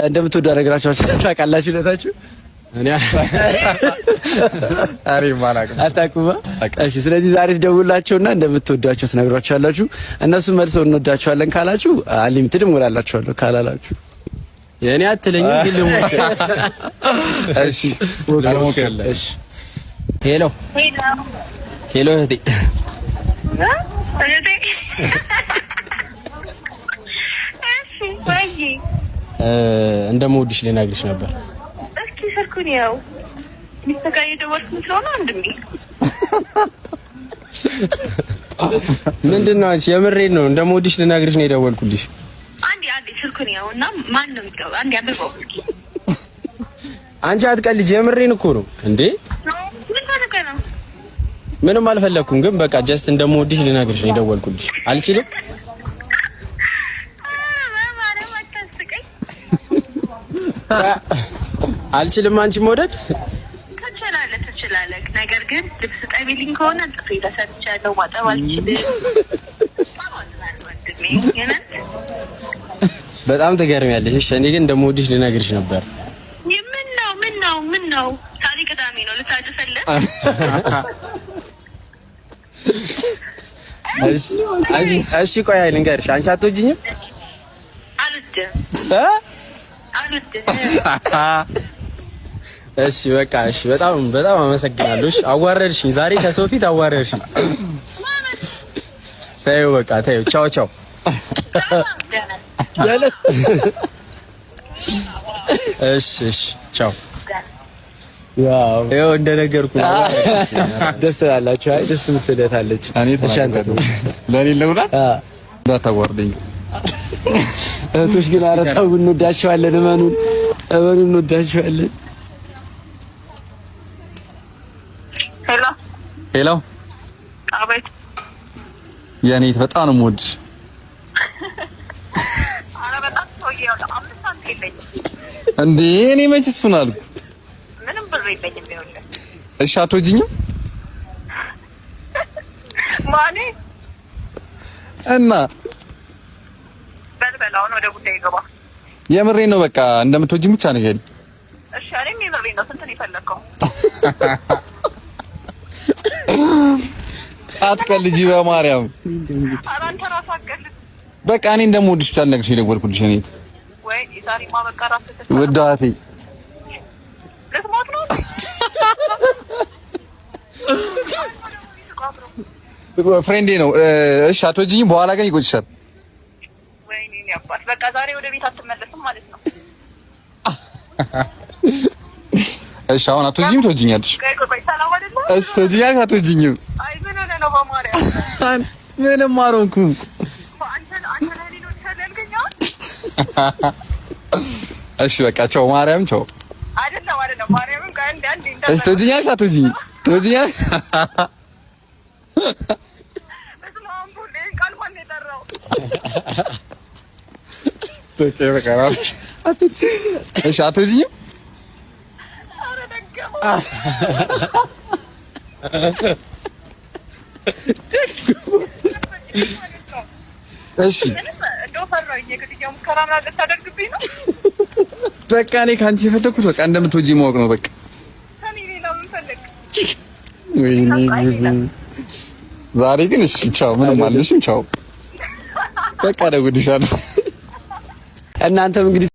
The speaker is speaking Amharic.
እንደምትወዱ አደረጋችሁ ታውቃላችሁ ለታችሁ እኔ አሪ ማራቅ አታቁማ። እሺ ስለዚህ ዛሬ ትደውላቸውና እንደምትወዷቸው ትነግሯቸዋላችሁ። እነሱ መልሰው እንወዳቸዋለን ካላችሁ አሊሚትድ ሞላላችኋለሁ ካላላችሁ የኔ አትለኝ ግን ልሞክር። እሺ እሺ ሄሎ ሄሎ እህቴ እንደምወድሽ ልነግርሽ ነበር። እስኪ ስልኩን ያው ሚስተካይ ደወልኩ ስለሆነ አንድም ምንድነው አንቺ የምሬን ነው እንደምወድሽ ልነግርሽ ነው የደወልኩልሽ። አንዴ ስልኩን ያው እና ማን ነው የሚገባ አንዴ አብረው እስኪ አንቺ አትቀልጂ የምሬን እኮ ነው እንዴ ምንም አልፈለኩም ግን በቃ ጀስት እንደምወድሽ ልነግርሽ ነው የደወልኩልሽ። አልችልም አልችልም አንቺ መውደድ ትችላለህ ነገር ግን ልብስ ጠቢልኝ ከሆነ ጥሩ ይተሰርቻለሁ ማጠብ አልችልም። በጣም ትገርሚያለሽ። እሺ እኔ ግን እንደምወድሽ ልነግርሽ ነበር። ምን ነው ታሪክ ቅዳሜ ነው ልታጭፈለህ? እሺ ቆይ ልንገርሽ አንቺ አትወጂኝም? እሺ በቃ እሺ በጣም አመሰግናለሁ። እሺ አዋረድሽኝ ዛሬ ከሰው ፊት አዋረድሽኝ። ተይው በቃ ተይው። ቻው ቻው። እሺ ቻው። ያው ይኸው እንደነገርኩህ ደስ ትላላችሁ። አይ ደስ ምትለታለች። እኔ ተሻንተ ለሌለውና እንዳታዋርደኝ እህቶች ግን ኧረ ተው እንወዳቸዋለን። እመኑን እንወዳቸዋለን። ሄሎ አቤት የኔት በጣም ነው የምወድሽ። ኧረ በጣም ሰውዬው አምስት ሳንት የለኝም እንዴ እኔ መች እሱን አልኩ። ምንም ብር የለኝም ይኸውልህ። እሺ አትወጂኝም? ማኔ እና በልበላውን ወደ ጉዳይ ገባ። የምሬን ነው በቃ እንደምትወጂኝ ብቻ ንገሪኝ። እሺ እኔም የምሬን ነው። ስንት ነው የፈለከው? አትቀልጂ በማርያም። ኧረ አንተ ራስህ አትቀልድ። በቃ እኔ እንደምወድሽ ብቻ ልነግርሽ የደወልኩልሽ እኔ ወይ ዛሬማ በቃ ራስህ ውድ እህቴ ልትሞት ነው። ፍሬንዴ ነው። እሺ አትወጂኝም? በኋላ ግን ይቆጭሻል። ወይኔ ያባስ በቃ ዛሬ ወደ ቤት አትመለስም ማለት ነው። እሺ አሁን አትወጂኝም? ትወጂኛለሽ? እሺ ትወጂኛለሽ? አትወጂኝም? አይ ምን ሆነ ነው በማርያም ምንም አልሆንኩም። እሺ በቃ ቻው። ማርያም ቻው። አይደለም ማርያምን ከአንድ እሺ ትወጂኛለሽ? አትወጂኝም? ትወጂኛለሽ? እሺ አትወጂኝም? እሺ በቃ እኔ ከአንቺ የፈለኩት በቃ እንደምትወጂኝ ማወቅ ነው በቃ። ዛሬ ግን እሺ ቻው። ምንም አልልሽም። ቻው በቃ እደውልልሻለሁ። እናንተም እንግዲህ